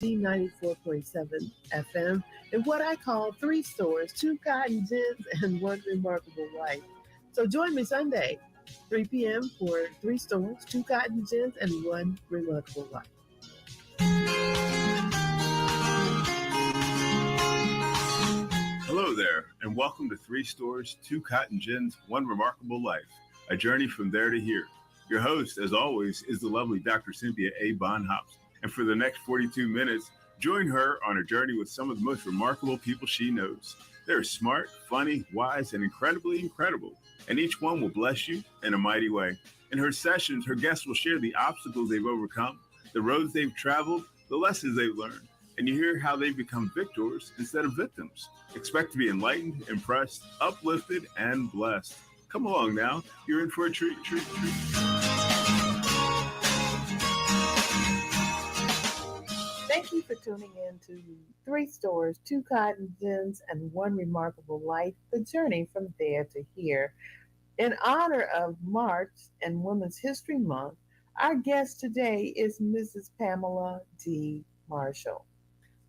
WOJG 94.7 FM and what I call three stores, two cotton gins, and one remarkable life. So join me Sunday, 3 p.m. for three stores, two cotton gins, and one remarkable life. Hello there, and welcome to Three Stores, Two Cotton Gins, One Remarkable Life, a journey from there to here. Your host, as always, is the lovely Dr. Cynthia A. Hopson. And for the next 42 minutes, join her on a journey with some of the most remarkable people she knows. They're smart, funny, wise, and incredibly incredible. And each one will bless you in a mighty way. In her sessions, her guests will share the obstacles they've overcome, the roads they've traveled, the lessons they've learned, and you hear how they've become victors instead of victims. Expect to be enlightened, impressed, uplifted, and blessed. Come along now. You're in for a treat. Thank you for tuning in to Three Stores, Two Cotton Gins, and One Remarkable Life, the journey from there to here. In honor of March and Women's History Month, our guest today is Mrs. Pamela D. Marshall.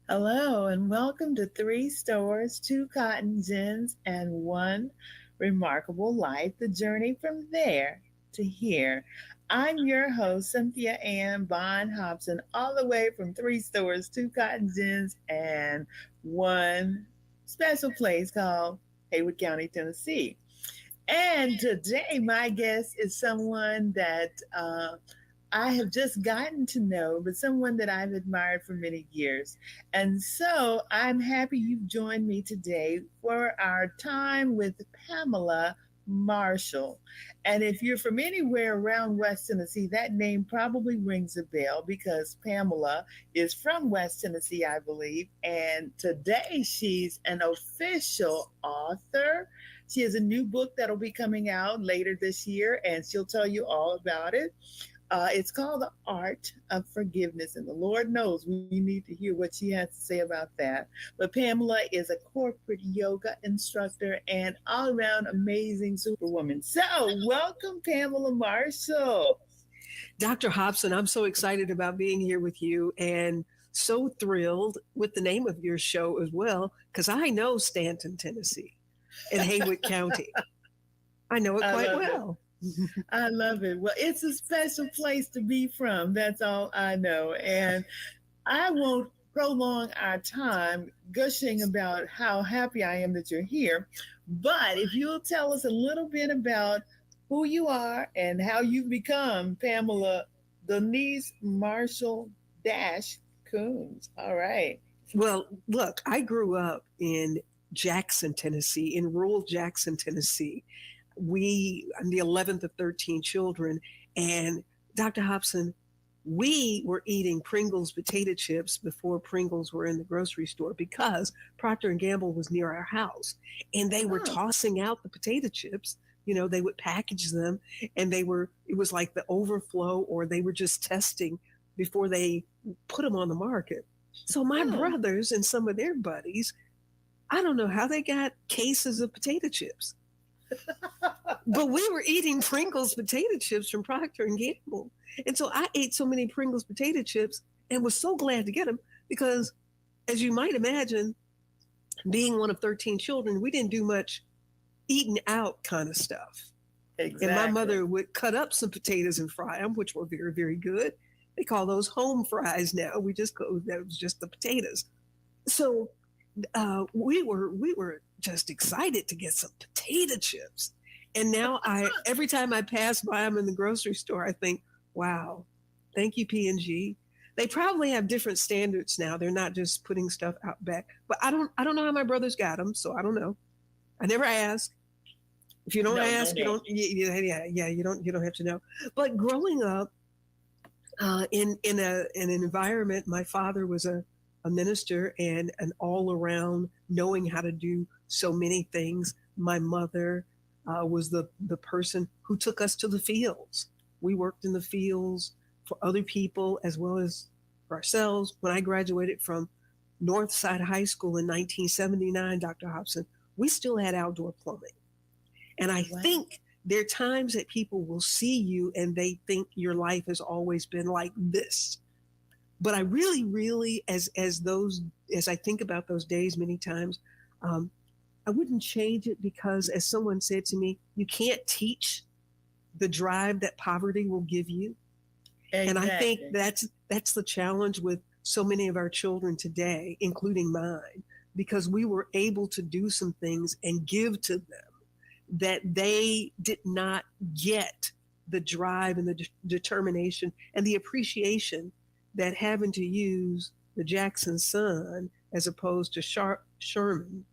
Hello, and welcome to Three Stores, Two Cotton Gins, and One Remarkable Life, the journey from there to here. I'm your host, Cynthia Ann Hopson, all the way from Three Stores, Two Cotton Gins, and one special place called Haywood County, Tennessee. And today, my guest is someone that I have just gotten to know, but someone that I've admired for many years. And so I'm happy you've joined me today for our time with Pamela Marshall. And if you're from anywhere around West Tennessee, that name probably rings a bell because Pamela is from West Tennessee, I believe. And today she's an official author. She has a new book that'll be coming out later this year, and she'll tell you all about it. It's called The Art of Forgiveness, and the Lord knows we need to hear what she has to say about that. But Pamela is a corporate yoga instructor and all-around amazing superwoman. So welcome, Pamela Marshall. Dr. Hopson, I'm so excited about being here with you and so thrilled with the name of your show as well, because I know Stanton, Tennessee, in Haywood County. I know it quite well. I love it. Well, it's a special place to be from. That's all I know. And I won't prolong our time gushing about how happy I am that you're here. But if you'll tell us a little bit about who you are and how you've become Pamela Denise Marshall Coons. All right. Well, look, I grew up in Jackson, Tennessee, in rural Jackson, Tennessee. I'm the 11th of 13 children. And Dr. Hopson, we were eating Pringles potato chips before Pringles were in the grocery store because Procter & Gamble was near our house. And they were tossing out the potato chips. You know, they would package them and it was like the overflow, or they were just testing before they put them on the market. So my brothers and some of their buddies, I don't know how they got cases of potato chips. But we were eating Pringles potato chips from Procter & Gamble. And so I ate so many Pringles potato chips and was so glad to get them because, as you might imagine, being one of 13 children, we didn't do much eating out kind of stuff. Exactly. And my mother would cut up some potatoes and fry them, which were very, very good. They call those home fries now. That was just the potatoes. So we were just excited to get some potato chips. And now every time I pass by them in the grocery store, I think, wow, thank you, P&G. They probably have different standards now. They're not just putting stuff out back. But I don't know how my brothers got them, so I don't know. I never ask. If you don't ask, you don't. Yeah, you don't have to know. But growing up in an environment, my father was a minister and an all around knowing how to do so many things. My mother was the person who took us to the fields. We worked in the fields for other people as well as for ourselves. When I graduated from Northside High School in 1979, Dr. Hopson, we still had outdoor plumbing. And I think there are times that people will see you and they think your life has always been like this. But I really, as I think about those days many times, um, I wouldn't change it because, as someone said to me, you can't teach the drive that poverty will give you. Exactly. And I think that's the challenge with so many of our children today, including mine, because we were able to do some things and give to them that they did not get the drive and the determination and the appreciation that having to use the Jackson Sun as opposed to Sherman.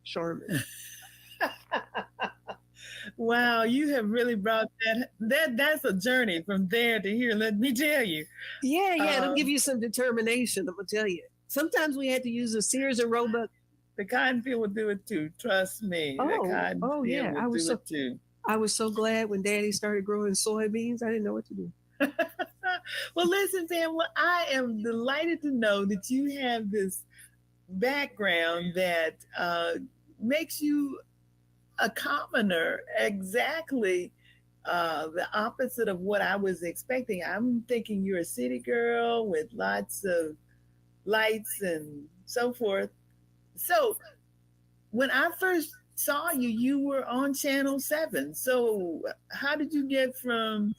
Wow, you have really brought that's a journey from there to here, let me tell you. Yeah, it'll give you some determination, I'm gonna tell you. Sometimes we had to use a Sears and Roebuck. The cotton field will do it too, trust me. The cotton field yeah, will do it too. I was so glad when Daddy started growing soybeans. I didn't know what to do. Well, listen, Pam, well, I am delighted to know that you have this background that makes you a commoner, exactly the opposite of what I was expecting. I'm thinking you're a city girl with lots of lights and so forth. So when I first saw you, you were on Channel 7. So how did you get from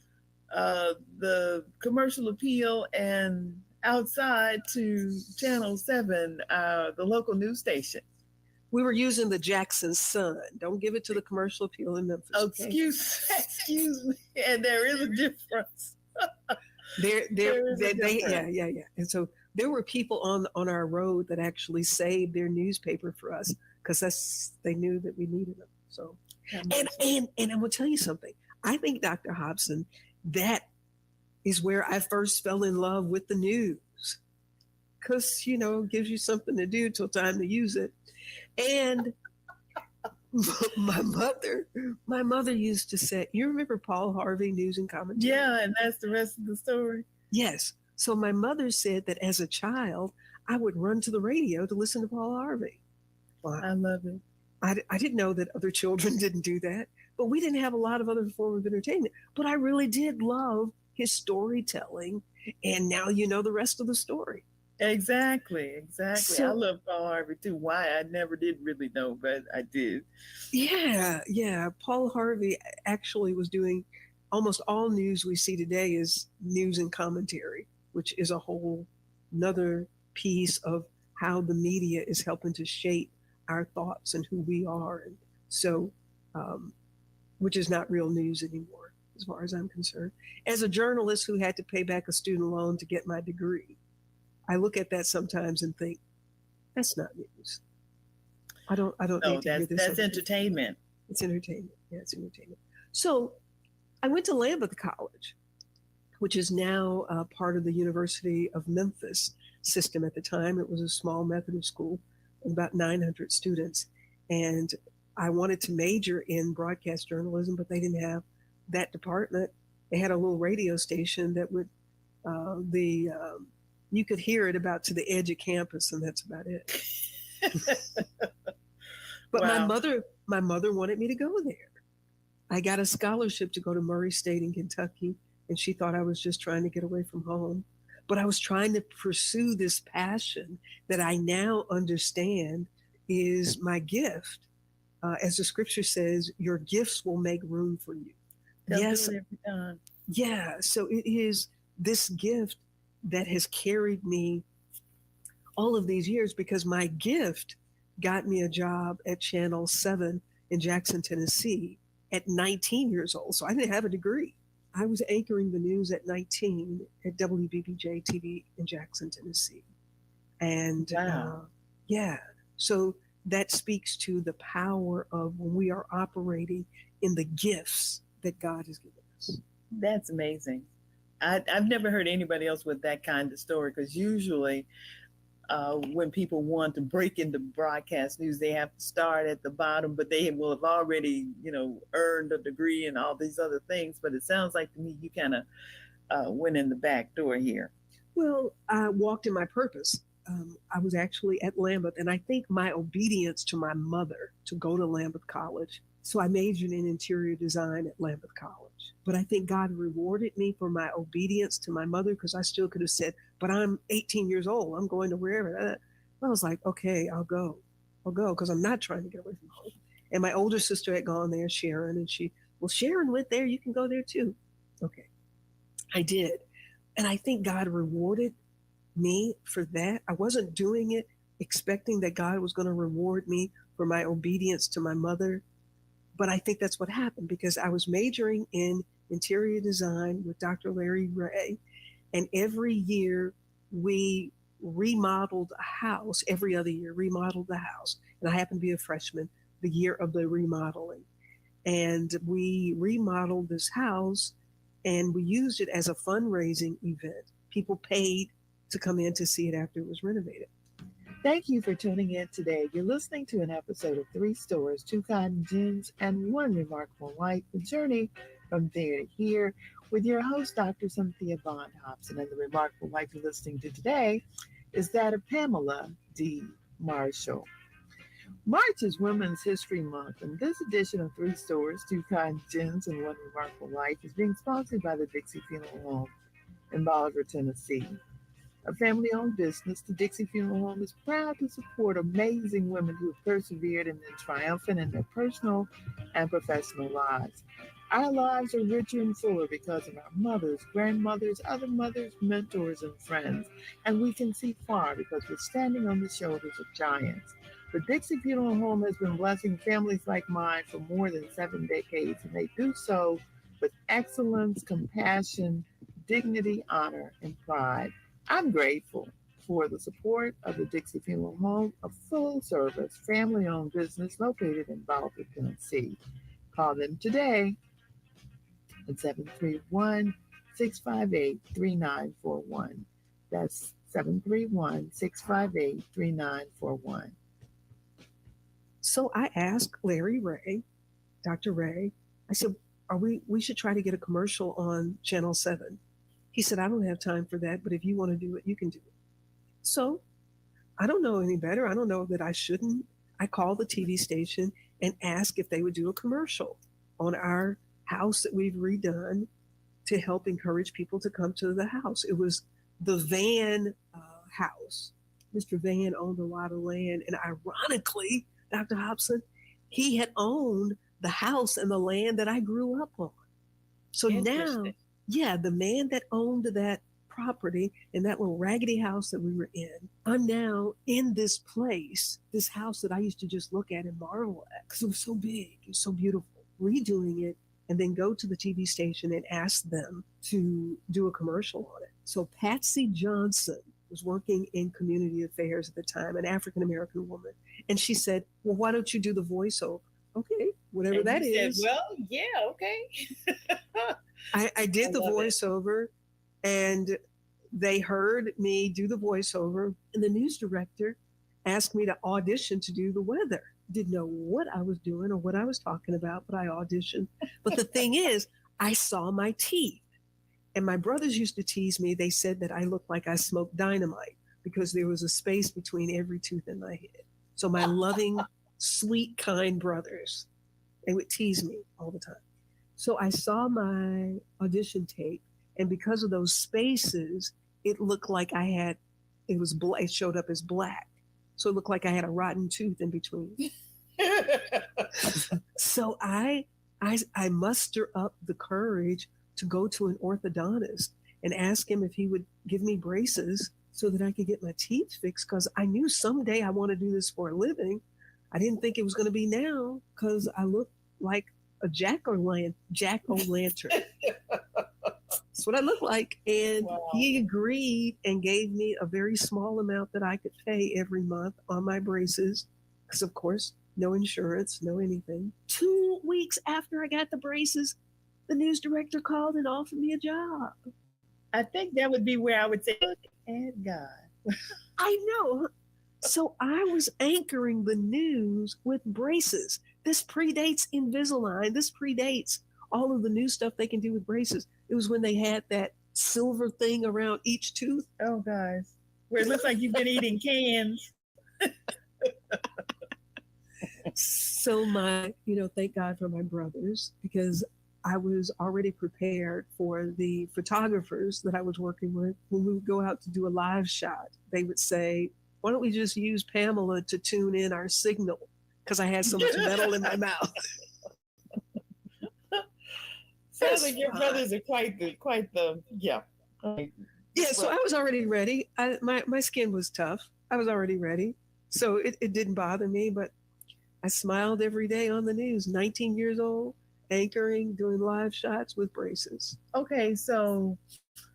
the commercial appeal and outside to Channel 7, the local news station? We were using the Jackson Sun. Don't give it to the commercial appeal in Memphis. Oh, excuse me. And there is a difference. Yeah. And so there were people on our road that actually saved their newspaper for us because they knew that we needed them. So, and I'm gonna tell you something. I think, Dr. Hopson, that is where I first fell in love with the news, because it gives you something to do till time to use it. And my mother used to say, you remember Paul Harvey, News and Commentary? Yeah, and that's the rest of the story. Yes. So my mother said that as a child, I would run to the radio to listen to Paul Harvey. Wow. I love it. I didn't know that other children didn't do that, but we didn't have a lot of other form of entertainment. But I really did love storytelling, and now you know the rest of the story. Exactly. So, I love Paul Harvey too. Why? I never did really know, but I did. Yeah. Paul Harvey actually was doing almost all news we see today is news and commentary, which is a whole another piece of how the media is helping to shape our thoughts and who we are. And so, which is not real news anymore, as far as I'm concerned. As a journalist who had to pay back a student loan to get my degree, I look at that sometimes and think, that's not news. I don't need to hear this. That's entertainment. It's entertainment. Yeah, it's entertainment. So I went to Lambeth College, which is now part of the University of Memphis system. At the time, it was a small Methodist school with about 900 students. And I wanted to major in broadcast journalism, but they didn't have that department. They had a little radio station that would, you could hear it about to the edge of campus, and that's about it. But wow. my mother wanted me to go there. I got a scholarship to go to Murray State in Kentucky, and she thought I was just trying to get away from home. But I was trying to pursue this passion that I now understand is my gift. As the scripture says, your gifts will make room for you. Yes. Every time. Yeah. So it is this gift that has carried me all of these years, because my gift got me a job at Channel 7 in Jackson, Tennessee at 19 years old. So I didn't have a degree. I was anchoring the news at 19 at WBBJ TV in Jackson, Tennessee. And wow. So that speaks to the power of when we are operating in the gifts that God has given us. That's amazing. I've never heard anybody else with that kind of story, because usually when people want to break into broadcast news, they have to start at the bottom, but they will have already, earned a degree and all these other things. But it sounds like to me you kind of went in the back door here. Well, I walked in my purpose. I was actually at Lambeth, and I think my obedience to my mother to go to Lambeth College. So I majored in interior design at Lambeth College. But I think God rewarded me for my obedience to my mother, because I still could have said, but I'm 18 years old. I'm going to wherever. I was like, okay, I'll go. I'll go because I'm not trying to get away from home. And my older sister had gone there, Sharon, and well, Sharon went there. You can go there too. Okay. I did. And I think God rewarded me for that. I wasn't doing it expecting that God was going to reward me for my obedience to my mother. But I think that's what happened because I was majoring in interior design with Dr. Larry Ray. And every year we remodeled a house, every other year, remodeled the house. And I happened to be a freshman the year of the remodeling. And we remodeled this house and we used it as a fundraising event. People paid to come in to see it after it was renovated. Thank you for tuning in today. You're listening to an episode of Three Stories, Two Cotton Gins, and One Remarkable Life, the journey from there to here, with your host, Dr. Cynthia Bond Hopson. And the remarkable life you're listening to today is that of Pamela D. Marshall. March is Women's History Month, and this edition of Three Stories, Two Cotton Gins, and One Remarkable Life is being sponsored by the Dixie Funeral Home in Bolivar, Tennessee. A family-owned business, the Dixie Funeral Home is proud to support amazing women who have persevered and been triumphant in their personal and professional lives. Our lives are richer and fuller because of our mothers, grandmothers, other mothers, mentors, and friends. And we can see far because we're standing on the shoulders of giants. The Dixie Funeral Home has been blessing families like mine for more than 7 decades, and they do so with excellence, compassion, dignity, honor, and pride. I'm grateful for the support of the Dixie Funeral Home, a full-service, family-owned business located in Bolivar, Tennessee. Call them today at 731-658-3941. That's 731-658-3941. So I asked Larry Ray, Dr. Ray, I said, we should try to get a commercial on Channel 7. He said, I don't have time for that, but if you want to do it, you can do it. So I don't know any better. I don't know that I shouldn't. I called the TV station and asked if they would do a commercial on our house that we've redone to help encourage people to come to the house. It was the Van house. Mr. Van owned a lot of land. And ironically, Dr. Hopson, he had owned the house and the land that I grew up on. So now, yeah, the man that owned that property in that little raggedy house that we were in, I'm now in this place, this house that I used to just look at and marvel at because it was so big, it was so beautiful, redoing it, and then go to the TV station and ask them to do a commercial on it. So Patsy Johnson was working in community affairs at the time, an African-American woman. And she said, well, why don't you do the voiceover? Okay, whatever and that is. Said, well, yeah, okay. I did the voiceover and they heard me do the voiceover, and the news director asked me to audition to do the weather. Didn't know what I was doing or what I was talking about, but I auditioned. But the thing is, I saw my teeth. And my brothers used to tease me. They said that I looked like I smoked dynamite because there was a space between every tooth in my head. So my loving, sweet, kind brothers, they would tease me all the time. So I saw my audition tape, and because of those spaces, it looked like it showed up as black. So it looked like I had a rotten tooth in between. So I muster up the courage to go to an orthodontist and ask him if he would give me braces so that I could get my teeth fixed, because I knew someday I want to do this for a living. I didn't think it was going to be now because I looked like a jack-o'-lantern. That's what I look like. And He agreed and gave me a very small amount that I could pay every month on my braces because, of course, no insurance, no anything. 2 weeks after I got the braces, the news director called and offered me a job. I think that would be where I would say, look at God. I know. So I was anchoring the news with braces. This predates Invisalign. This predates all of the new stuff they can do with braces. It was when they had that silver thing around each tooth. Oh, guys. Where it looks like you've been eating cans. So thank God for my brothers, because I was already prepared for the photographers that I was working with. When we would go out to do a live shot, they would say, why don't we just use Pamela to tune in our signal? Because I had so much metal in my mouth. Sounds like your brothers are quite the yeah. Yeah, so I was already ready. My skin was tough. I was already ready. So it didn't bother me, but I smiled every day on the news, 19 years old, anchoring, doing live shots with braces. Okay, so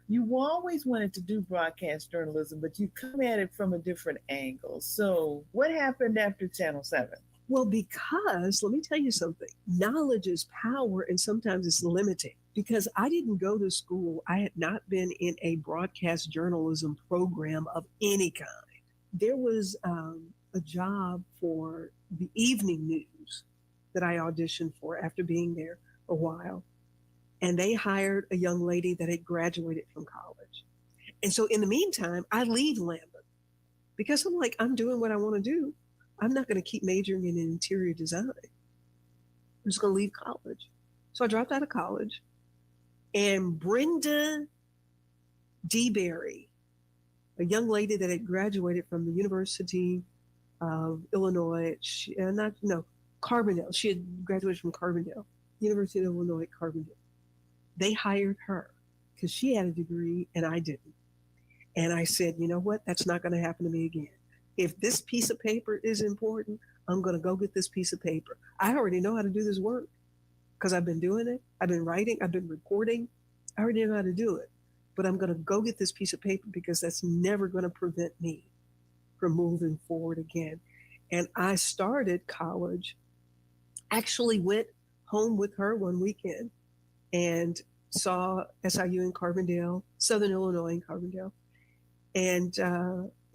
you always wanted to do broadcast journalism, but you come at it from a different angle. So what happened after Channel 7? Well, because let me tell you something, knowledge is power and sometimes it's limiting. Because I didn't go to school, I had not been in a broadcast journalism program of any kind. There was a job for the evening news that I auditioned for after being there a while. And they hired a young lady that had graduated from college. And so in the meantime, I leave Lambert because I'm like, I'm doing what I want to do. I'm not going to keep majoring in interior design. I'm just going to leave college. So I dropped out of college. And Brenda DeBerry, a young lady that had graduated from the University of Illinois, Carbondale. She had graduated from Carbondale, University of Illinois, Carbondale. They hired her because she had a degree and I didn't. And I said, you know what? That's not going to happen to me again. If this piece of paper is important, I'm going to go get this piece of paper. I already know how to do this work because I've been doing it. I've been writing. I've been reporting. I already know how to do it. But I'm going to go get this piece of paper because that's never going to prevent me from moving forward again. And I started college, actually went home with her one weekend and saw SIU in Carbondale, Southern Illinois in Carbondale, and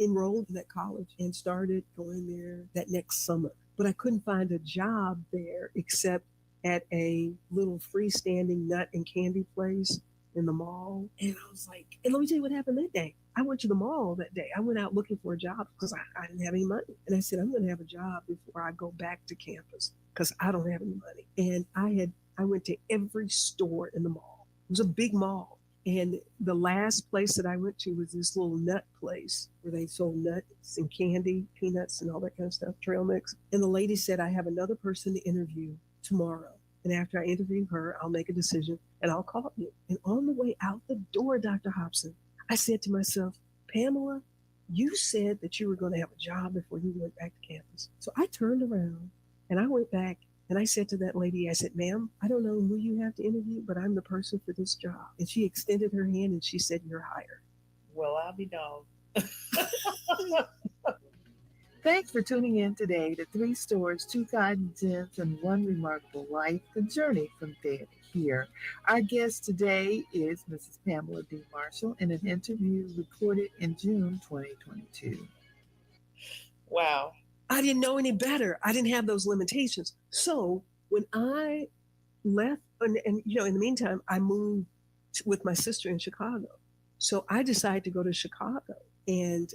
enrolled in that college and started going there that next summer. But I couldn't find a job there except at a little freestanding nut and candy place in the mall. And I was like, and let me tell you what happened that day. I went to the mall that day. I went out looking for a job because I didn't have any money. And I said, I'm going to have a job before I go back to campus because I don't have any money. And I went to every store in the mall. It was a big mall. And the last place that I went to was this little nut place where they sold nuts and candy, peanuts and all that kind of stuff, trail mix. And the lady said, I have another person to interview tomorrow. And after I interview her, I'll make a decision and I'll call you. And on the way out the door, Dr. Hopson, I said to myself, Pamela, you said that you were going to have a job before you went back to campus. So I turned around and I went back and I said to that lady, I said, ma'am, I don't know who you have to interview, but I'm the person for this job. And she extended her hand and she said, you're hired. Well, I'll be dogged. Thanks for tuning in today to 3 Stories, 2 Cotton Gins, and 1 Remarkable Life, the journey from there to here. Our guest today is Mrs. Pamela D. Marshall in an interview recorded in June 2022. Wow. I didn't know any better. I didn't have those limitations. So when I left, and in the meantime, I moved with my sister in Chicago. So I decided to go to Chicago and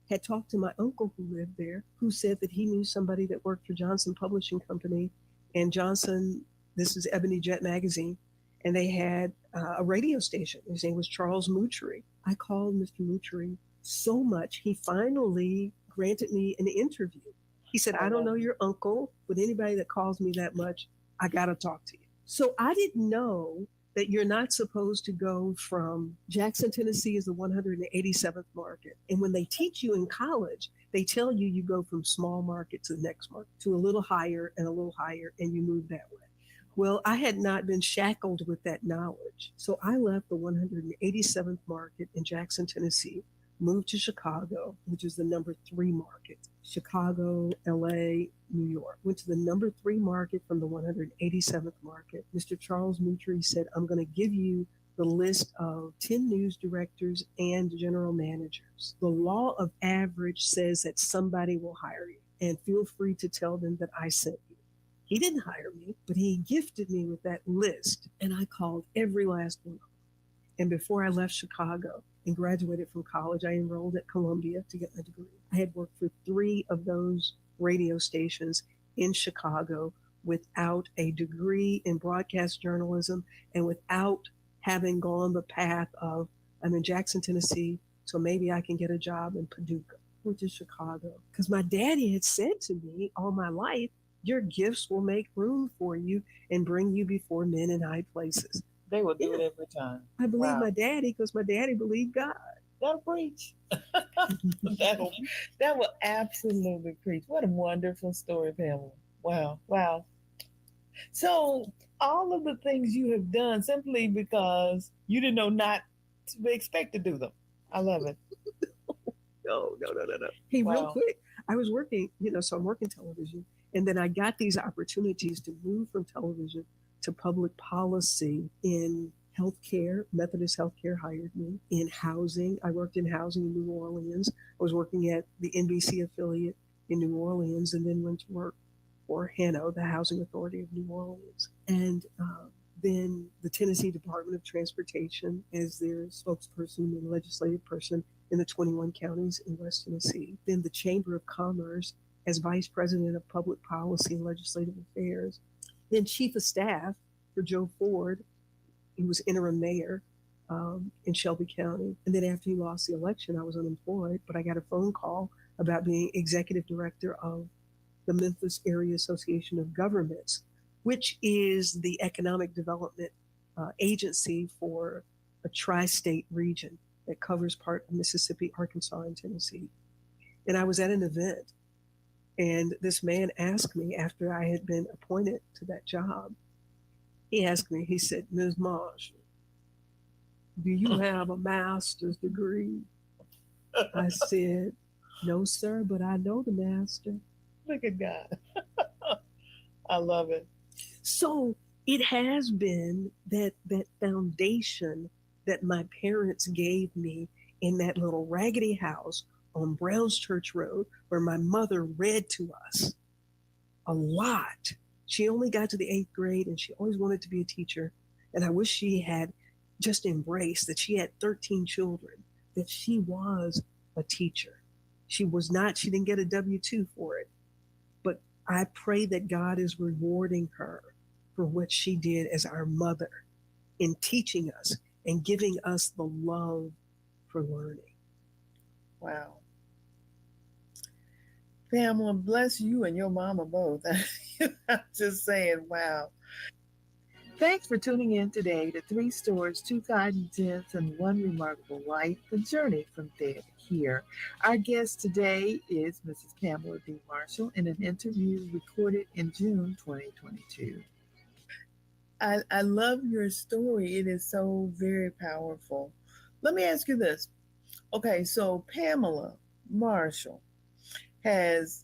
had talked to my uncle who lived there, who said that he knew somebody that worked for Johnson Publishing Company. And Johnson, this is Ebony Jet Magazine, and they had a radio station. His name was Charles Mutry. I called Mr. Mutry so much, he finally granted me an interview. He said, I don't know your uncle, but anybody that calls me that much, I got to talk to you. So I didn't know that you're not supposed to go from Jackson, Tennessee is the 187th market. And when they teach you in college, they tell you you go from small market to the next market, to a little higher, and you move that way. Well, I had not been shackled with that knowledge. So I left the 187th market in Jackson, Tennessee, moved to Chicago, which is the number 3 market. Chicago, LA, New York. Went to the number 3 market from the 187th market. Mr. Charles Mutry said, I'm going to give you the list of 10 news directors and general managers. The law of average says that somebody will hire you, and feel free to tell them that I sent you. He didn't hire me, but he gifted me with that list, and I called every last one of them. And before I left Chicago and graduated from college, I enrolled at Columbia to get my degree. I had worked for 3 of those radio stations in Chicago without a degree in broadcast journalism and without having gone the path of, I'm in Jackson, Tennessee, so maybe I can get a job in Paducah, which is Chicago. Because my daddy had said to me all my life, your gifts will make room for you and bring you before men in high places. They will do it every time. I believe Wow. my daddy because my daddy believed God. That'll preach. That will absolutely preach. What a wonderful story, Pamela. Wow. Wow. So all of the things you have done simply because you didn't know not to expect to do them. I love it. No. Hey, real Wow. quick, I was working, so I'm working television. And then I got these opportunities to move from television to public policy in healthcare. Methodist Healthcare hired me. In housing, I worked in housing in New Orleans. I was working at the NBC affiliate in New Orleans and then went to work for HANO, the Housing Authority of New Orleans. And then the Tennessee Department of Transportation as their spokesperson and legislative person in the 21 counties in West Tennessee. Then the Chamber of Commerce as Vice President of Public Policy and Legislative Affairs. Then Chief of Staff for Joe Ford. He was interim mayor in Shelby County. And then after he lost the election, I was unemployed, but I got a phone call about being executive director of the Memphis Area Association of Governments, which is the economic development agency for a tri-state region that covers part of Mississippi, Arkansas, and Tennessee. And I was at an event, and this man asked me after I had been appointed to that job, he asked me, he said, Ms. Marshall, do you have a master's degree? I said, no, sir, but I know the master. Look at God. I love it. So it has been that foundation that my parents gave me in that little raggedy house on Browns Church Road where my mother read to us a lot. She only got to the 8th grade and she always wanted to be a teacher. And I wish she had just embraced that she had 13 children, that she was a teacher. She didn't get a W-2 for it. But I pray that God is rewarding her for what she did as our mother in teaching us and giving us the love for learning. Wow. Pamela, bless you and your mama both. I'm just saying, wow. Thanks for tuning in today to 3 Stories, 2 Kind Gents, and 1 Remarkable Life, the journey from there to here. Our guest today is Mrs. Pamela D. Marshall in an interview recorded in June 2022. I love your story. It is so very powerful. Let me ask you this. Okay, so Pamela Marshall has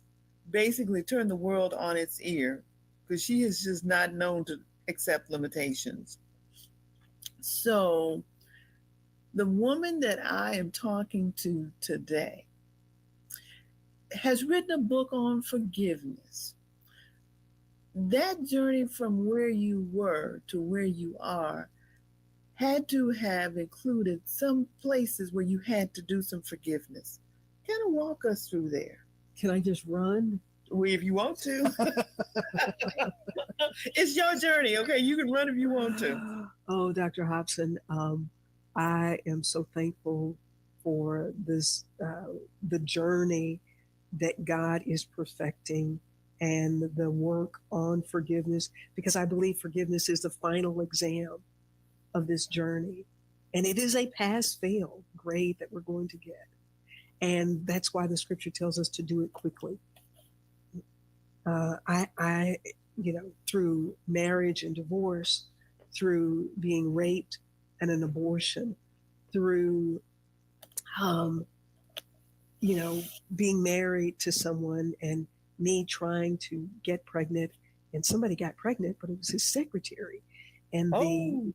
basically turned the world on its ear because she is just not known to accept limitations. So the woman that I am talking to today has written a book on forgiveness. That journey from where you were to where you are had to have included some places where you had to do some forgiveness. Kind of walk us through there. Can I just run? Well, if you want to. It's your journey, okay? You can run if you want to. Oh, Dr. Hopson, I am so thankful for this, the journey that God is perfecting and the work on forgiveness, because I believe forgiveness is the final exam of this journey. And it is a pass-fail grade that we're going to get. And that's why the scripture tells us to do it quickly. Through marriage and divorce, through being raped and an abortion, through, being married to someone and me trying to get pregnant, and somebody got pregnant, but it was his secretary. And the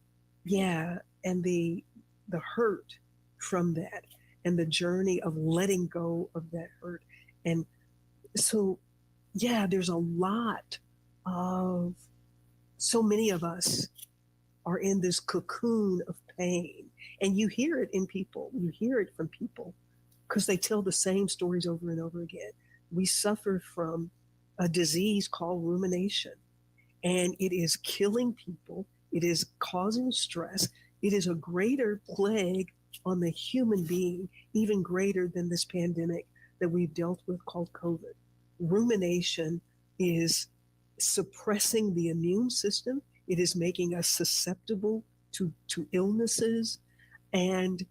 hurt from that and the journey of letting go of that hurt. And so, there's a lot of, so many of us are in this cocoon of pain. And you hear it in people. You hear it from people because they tell the same stories over and over again. We suffer from a disease called rumination. and it is killing people. It is causing stress. It is a greater plague on the human being, even greater than this pandemic that we've dealt with called COVID. Rumination is suppressing the immune system. It is making us susceptible to illnesses. And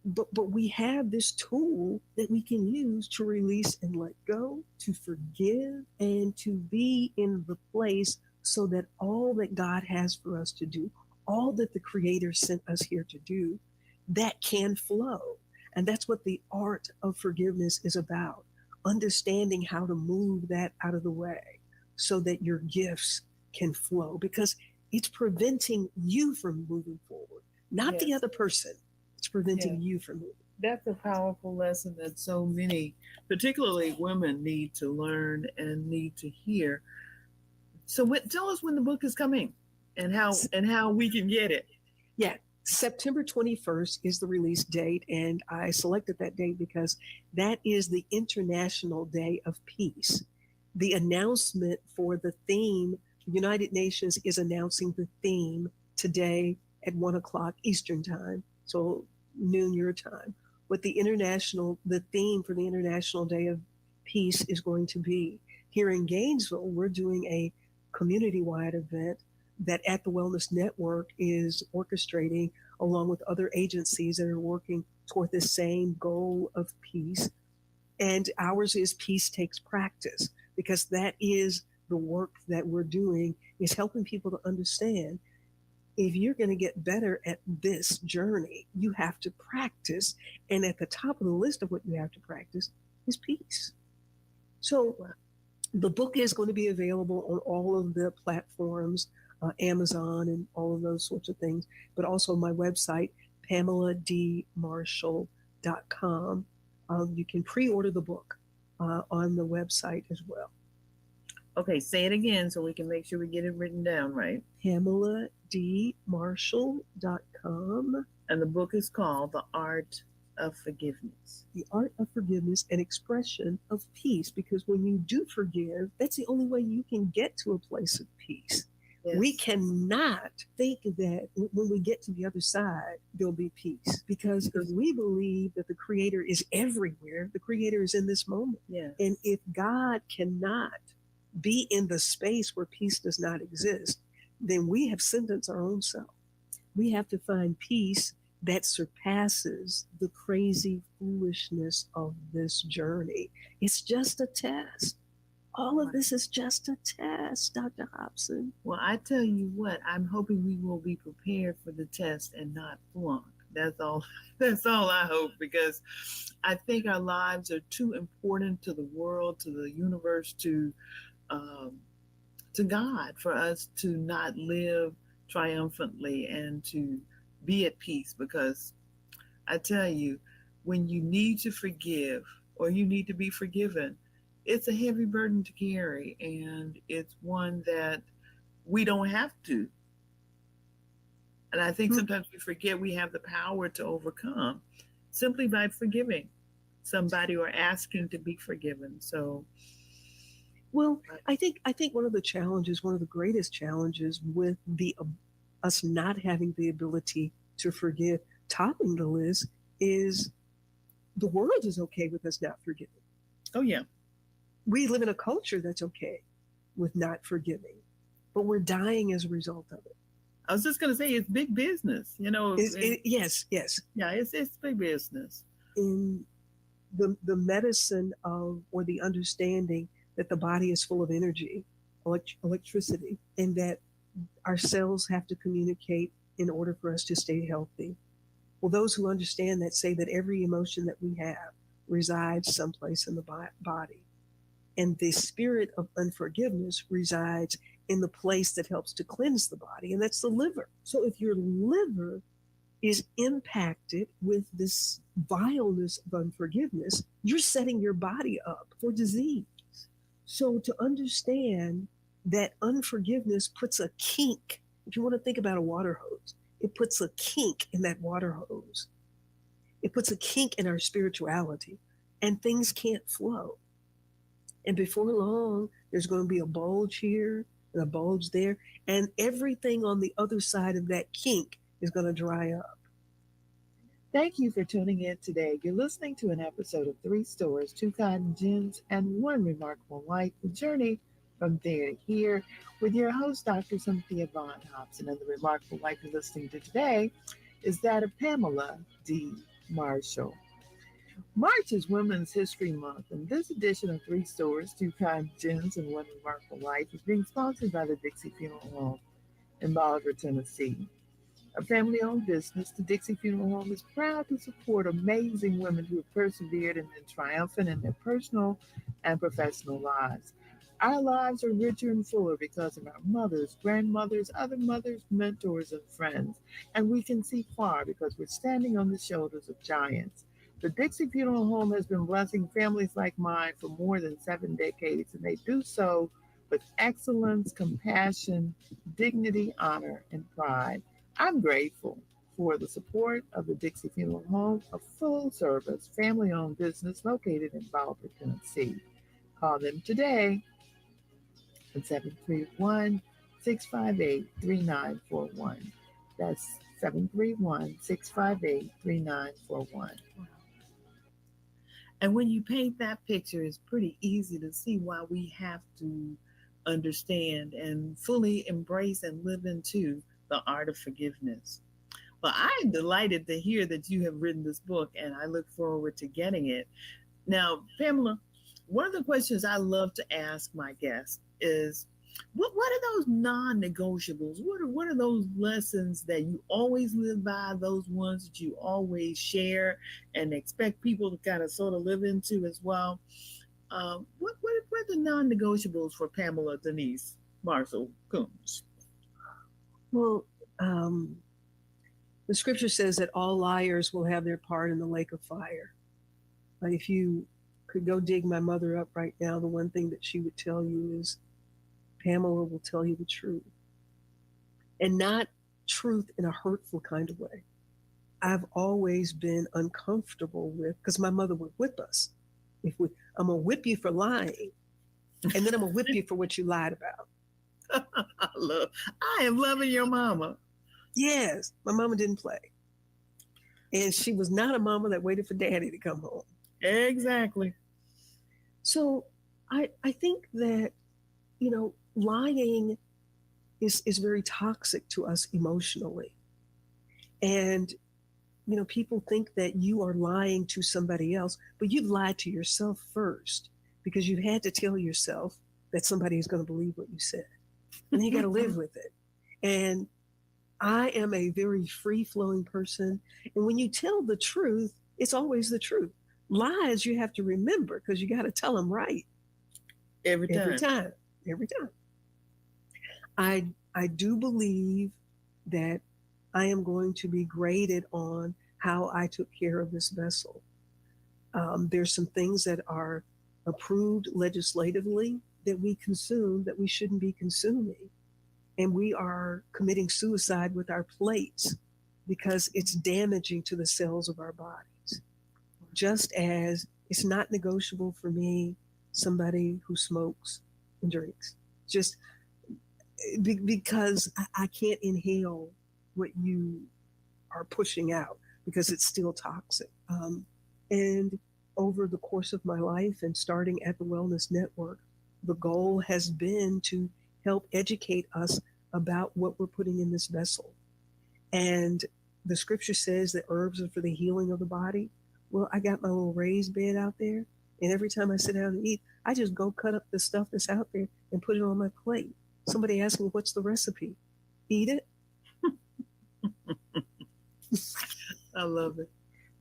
but we have this tool that we can use to release and let go, to forgive, and to be in the place so that all that God has for us to do, all that the Creator sent us here to do, that can flow. And that's what the art of forgiveness is about, understanding how to move that out of the way so that your gifts can flow, because it's preventing you from moving forward, not the other person. It's preventing you from moving. That's a powerful lesson that so many, particularly women, need to learn and need to hear. So tell us when the book is coming and how we can get it. Yeah, September 21st is the release date, and I selected that date because that is the International Day of Peace. The announcement for the theme, the United Nations is announcing the theme today at 1 o'clock Eastern Time. So noon your time. What the theme for the International Day of Peace is going to be. Here in Gainesville, we're doing a community-wide event that At the Wellness Network is orchestrating along with other agencies that are working toward the same goal of peace. And ours is Peace Takes Practice, because that is the work that we're doing, is helping people to understand if you're going to get better at this journey, you have to practice. And at the top of the list of what you have to practice is peace. So the book is going to be available on all of the platforms, Amazon and all of those sorts of things, but also my website, PamelaDMarshall.com. You can pre-order the book on the website as well. Okay, say it again so we can make sure we get it written down right. PamelaDMarshall.com. And the book is called The Art of Forgiveness. The Art of Forgiveness, an expression of peace, because when you do forgive, that's the only way you can get to a place of peace. Yes. We cannot think that when we get to the other side, there'll be peace, because if we believe that the Creator is everywhere, the Creator is in this moment. Yes. And if God cannot be in the space where peace does not exist, then we have sentenced our own self. We have to find peace that surpasses the crazy foolishness of this journey. It's just a test. All of this is just a test, Dr. Hopson. Well, I tell you what, I'm hoping we will be prepared for the test and not flunk. That's all I hope, because I think our lives are too important to the world, to the universe, to God, for us to not live triumphantly and to be at peace. Because I tell you, when you need to forgive or you need to be forgiven, it's a heavy burden to carry, and it's one that we don't have to. And I think sometimes we forget we have the power to overcome simply by forgiving somebody or asking to be forgiven. So, well, I think one of the greatest challenges with us not having the ability to forgive, topping the list, is the world is okay with us not forgiving. Oh, yeah. We live in a culture that's okay with not forgiving, but we're dying as a result of it. I was just going to say, it's big business, Yes. Yeah, it's big business. In the medicine of, or the understanding that the body is full of energy, electricity, and that our cells have to communicate in order for us to stay healthy. Well, those who understand that say that every emotion that we have resides someplace in the body. And the spirit of unforgiveness resides in the place that helps to cleanse the body, and that's the liver. So if your liver is impacted with this vileness of unforgiveness, you're setting your body up for disease. So to understand that unforgiveness puts a kink, if you want to think about a water hose, it puts a kink in that water hose. It puts a kink in our spirituality, and things can't flow. And before long, there's going to be a bulge here, and a bulge there, and everything on the other side of that kink is going to dry up. Thank you for tuning in today. You're listening to an episode of Three Stories, Two Cotton Gins, and One Remarkable Life, the journey from there to here, with your host, Dr. Cynthia Hopson. And the remarkable life you're listening to today is that of Pamela D. Marshall. March is Women's History Month, and this edition of Three Stories, Two Cotton Gins, and One Remarkable Life is being sponsored by the Dixie Funeral Home in Bolivar, Tennessee. A family owned business, the Dixie Funeral Home is proud to support amazing women who have persevered and been triumphant in their personal and professional lives. Our lives are richer and fuller because of our mothers, grandmothers, other mothers, mentors, and friends. And we can see far because we're standing on the shoulders of giants. The Dixie Funeral Home has been blessing families like mine for more than 7 decades, and they do so with excellence, compassion, dignity, honor, and pride. I'm grateful for the support of the Dixie Funeral Home, a full service, family owned business located in Bolivar, Tennessee. Call them today at 731 658 3941. That's 731 658 3941. And when you paint that picture, it's pretty easy to see why we have to understand and fully embrace and live into the art of forgiveness. Well, I'm delighted to hear that you have written this book, and I look forward to getting it. Now, Pamela, one of the questions I love to ask my guests is, what are those non-negotiables? What are those lessons that you always live by, those ones that you always share and expect people to kind of sort of live into as well? What are the non-negotiables for Pamela Denise Marshall Coombs? Well, the scripture says that all liars will have their part in the lake of fire. But if you could go dig my mother up right now, the one thing that she would tell you is Pamela will tell you the truth. And not truth in a hurtful kind of way. I've always been uncomfortable with, because my mother would whip us. I'm going to whip you for lying, and then I'm going to whip you for what you lied about. I am loving your mama. Yes, my mama didn't play. And she was not a mama that waited for daddy to come home. Exactly. So I think that, lying is very toxic to us emotionally. And, people think that you are lying to somebody else, but you've lied to yourself first because you had to tell yourself that somebody is going to believe what you said. And you got to live with it. And I am a very free-flowing person. And when you tell the truth, it's always the truth. Lies you have to remember because you got to tell them right. Every time. I do believe that I am going to be graded on how I took care of this vessel. There's some things that are approved legislatively that we consume that we shouldn't be consuming. And we are committing suicide with our plates because it's damaging to the cells of our bodies. Just as it's not negotiable for me, somebody who smokes and drinks, just because I can't inhale what you are pushing out because it's still toxic. And over the course of my life and starting at the Wellness Network, the goal has been to help educate us about what we're putting in this vessel. And the scripture says that herbs are for the healing of the body. Well, I got my little raised bed out there, and every time I sit down and eat, I just go cut up the stuff that's out there and put it on my plate. Somebody asked me, what's the recipe? Eat it. I love it.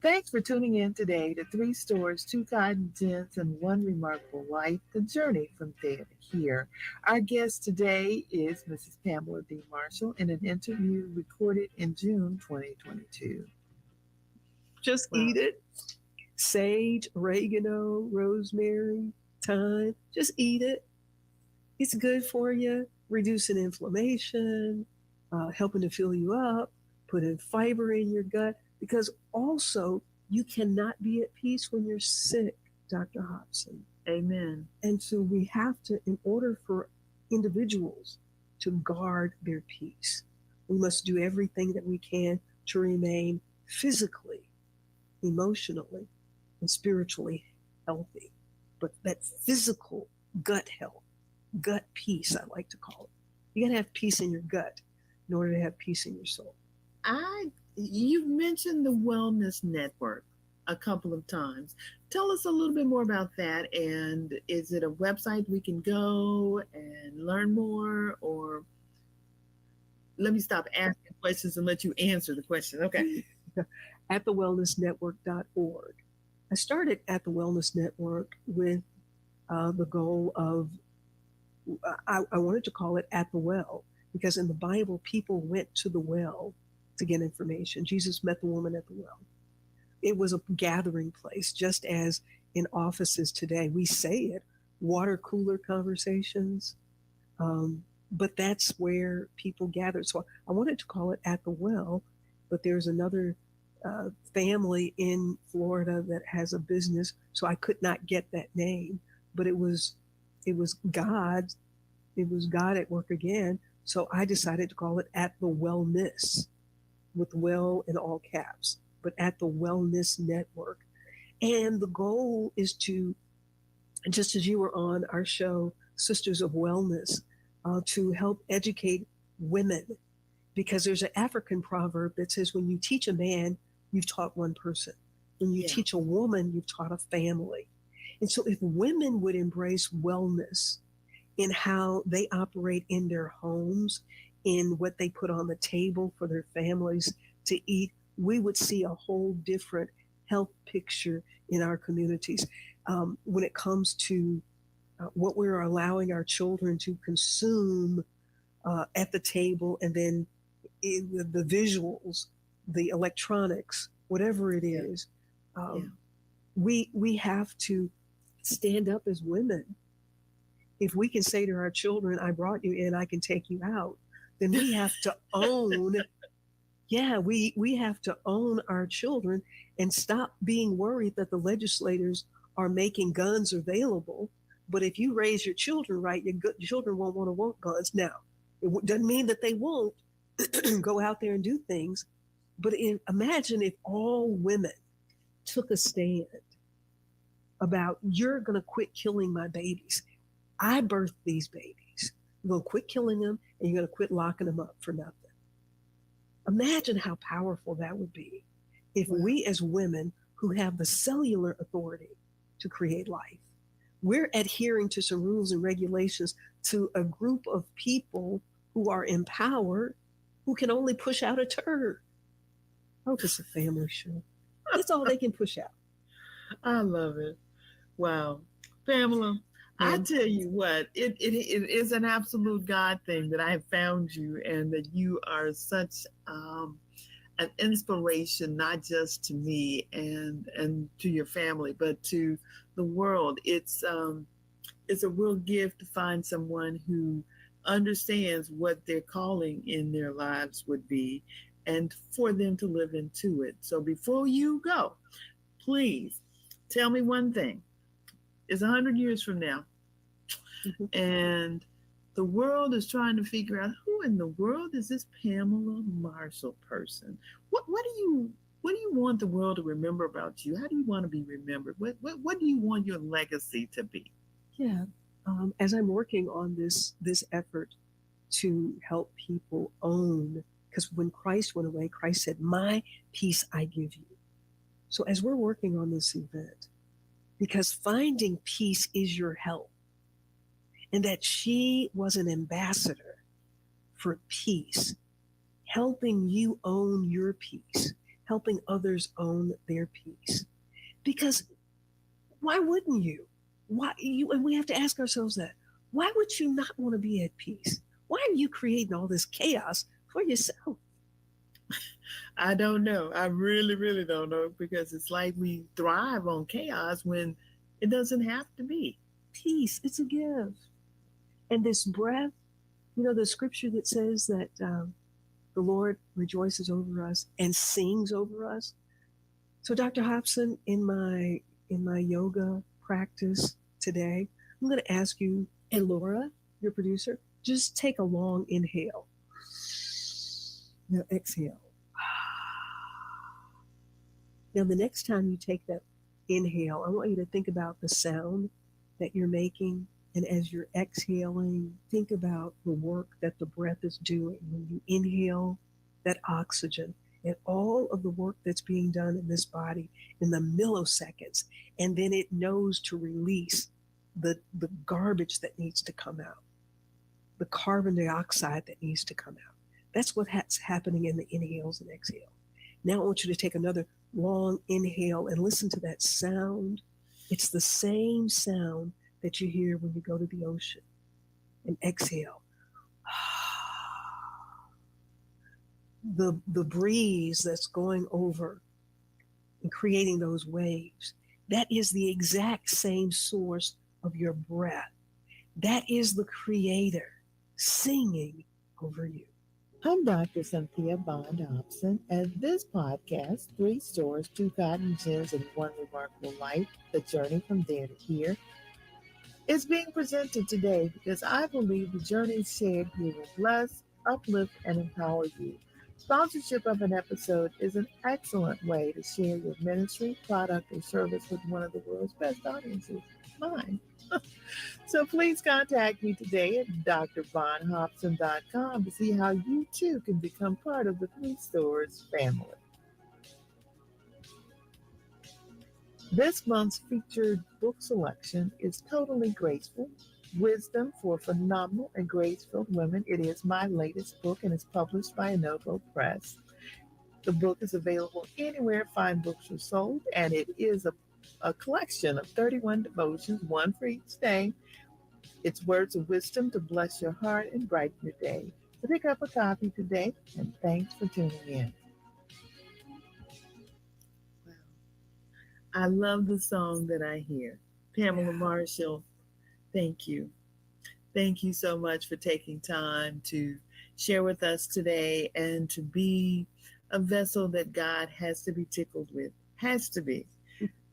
Thanks for tuning in today to Three Stories, Two Cotton Gins, and One Remarkable Life, the journey from there to here. Our guest today is Mrs. Pamela D. Marshall in an interview recorded in June 2022. Just eat it. Sage, oregano, rosemary, thyme. Just eat it. It's good for you, reducing inflammation, helping to fill you up, putting fiber in your gut. Because also, you cannot be at peace when you're sick, Dr. Hopson. Amen. And so we have to, in order for individuals to guard their peace. We must do everything that we can to remain physically, emotionally, and spiritually healthy. But that physical gut health, gut peace, I like to call it. You got to have peace in your gut in order to have peace in your soul. You mentioned the Wellness Network a couple of times. Tell us a little bit more about that. And is it a website we can go and learn more? Or let me stop asking questions and let you answer the question. Okay. At thewellnessnetwork.org. I started at the Wellness Network with the goal of, I wanted to call it At the Well, because in the Bible, people went to the well to get information. Jesus met the woman at the well. It was a gathering place, just as in offices today, we say it, water cooler conversations. But that's where people gathered. So I wanted to call it At the Well, but there's another family in Florida that has a business, so I could not get that name. But it was God, it was God at work again. So I decided to call it At the Wellness, with well in all caps, but At the Wellness Network. And the goal is to, just as you were on our show, Sisters of Wellness, to help educate women, because there's an African proverb that says, when you teach a man, you've taught one person. When you teach a woman, you've taught a family. And so if women would embrace wellness in how they operate in their homes, in what they put on the table for their families to eat, we would see a whole different health picture in our communities. When it comes to what we're allowing our children to consume at the table, and then the visuals, the electronics, whatever it is, we have to stand up as women. If we can say to our children, I brought you in, I can take you out, then we have to own, we have to own our children and stop being worried that the legislators are making guns available. But if you raise your children right, your children won't want guns. Now, it doesn't mean that they won't go out there and do things. But imagine if all women took a stand about, you're going to quit killing my babies. I birthed these babies. You're going to quit killing them, and you're going to quit locking them up for nothing. Imagine how powerful that would be if we as women who have the cellular authority to create life, we're adhering to some rules and regulations to a group of people who are empowered, who can only push out a turd. I hope it's a family show. That's all they can push out. I love it. Wow. Pamela, I tell you what, it is an absolute God thing that I have found you, and that you are such an inspiration, not just to me and to your family, but to the world. It's a real gift to find someone who understands what their calling in their lives would be, and for them to live into it. So before you go, please tell me one thing. It's 100 years from now, and the world is trying to figure out, who in the world is this Pamela Marshall person? What do you want the world to remember about you? How do you want to be remembered? What do you want your legacy to be? Yeah, as I'm working on this effort to help people own, because when Christ went away, Christ said, "My peace I give you." So as we're working on this event, because finding peace is your help, and that she was an ambassador for peace, helping you own your peace, helping others own their peace. Because why wouldn't you? And we have to ask ourselves that. Why would you not want to be at peace? Why are you creating all this chaos for yourself? I don't know. I really, really don't know, because it's like we thrive on chaos when it doesn't have to be. Peace, it's a gift. And this breath, the scripture that says that the Lord rejoices over us and sings over us. So Dr. Hopson, in my yoga practice today, I'm going to ask you, and Laura, your producer, just take a long inhale. Now exhale. Now, the next time you take that inhale, I want you to think about the sound that you're making. And as you're exhaling, think about the work that the breath is doing. When you inhale that oxygen and all of the work that's being done in this body in the milliseconds, and then it knows to release the garbage that needs to come out, the carbon dioxide that needs to come out. That's what's happening in the inhales and exhale. Now I want you to take another long inhale and listen to that sound. It's the same sound that you hear when you go to the ocean. And exhale. The breeze that's going over and creating those waves, that is the exact same source of your breath. That is the Creator singing over you. I'm Dr. Cynthia Bond Hopson, and this podcast, 3 Stores, 2 Cotton Gins, and 1 Remarkable Life, the journey from there to here, is being presented today because I believe the journey shared here will bless, uplift, and empower you. Sponsorship of an episode is an excellent way to share your ministry, product, or service with one of the world's best audiences, mine. So please contact me today at drbondhopson.com to see how you too can become part of the 3 Stores family. This month's featured book selection is Totally Graceful, Wisdom for Phenomenal and Grace-Filled Women. It is my latest book and is published by Anovo Press. The book is available anywhere fine books are sold, and it is a collection of 31 devotions, 1 for each day. It's words of wisdom to bless your heart and brighten your day. So pick up a copy today, and thanks for tuning in. Wow. I love the song that I hear. Pamela Marshall, thank you. Thank you so much for taking time to share with us today and to be a vessel that God has to be tickled with. Has to be.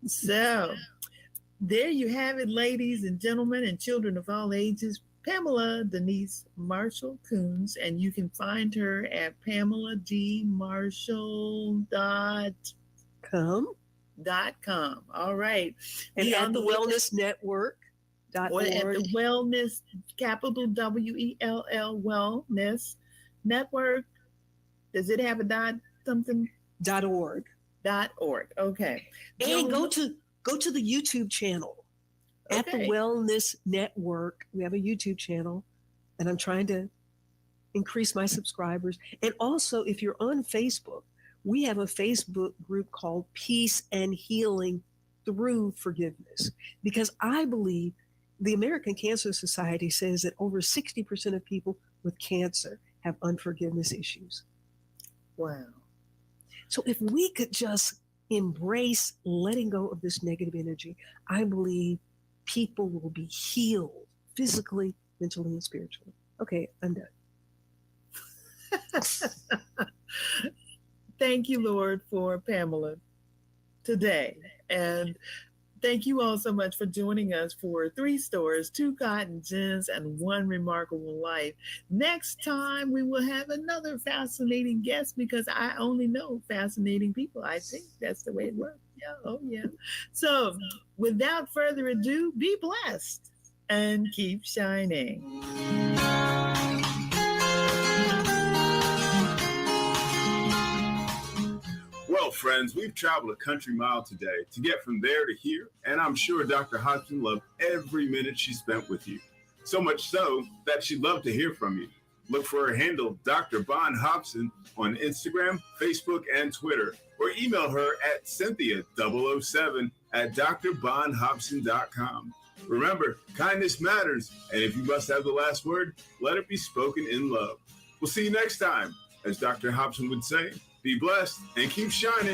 So there you have it, ladies and gentlemen and children of all ages. Pamela Denise Marshall Coons, and you can find her at PamelaDMarshall.com. All right. And at the Wellness Network.org. Or at the Wellness, capital WELL, Wellness Network. Does it have a dot something? .org. .org. Okay. And go to the YouTube channel. Okay. At the Wellness Network. We have a YouTube channel, and I'm trying to increase my subscribers. And also, if you're on Facebook, we have a Facebook group called Peace and Healing Through Forgiveness, because I believe the American Cancer Society says that over 60% of people with cancer have unforgiveness issues. Wow. So if we could just embrace letting go of this negative energy, I believe people will be healed physically, mentally, and spiritually. Okay, I'm done. Thank you, Lord, for Pamela today. And thank you all so much for joining us for 3 Stores, 2 Cotton Gins, and 1 Remarkable Life. Next time, we will have another fascinating guest because I only know fascinating people. I think that's the way it works. Yeah, oh yeah. So without further ado, be blessed and keep shining. Well, friends, we've traveled a country mile today to get from there to here, and I'm sure Dr. Hopson loved every minute she spent with you. So much so that she'd love to hear from you. Look for her handle, Dr. Bond Hopson, on Instagram, Facebook, and Twitter, or email her at Cynthia007@drbondhopson.com. Remember, kindness matters, and if you must have the last word, let it be spoken in love. We'll see you next time. As Dr. Hopson would say, be blessed and keep shining.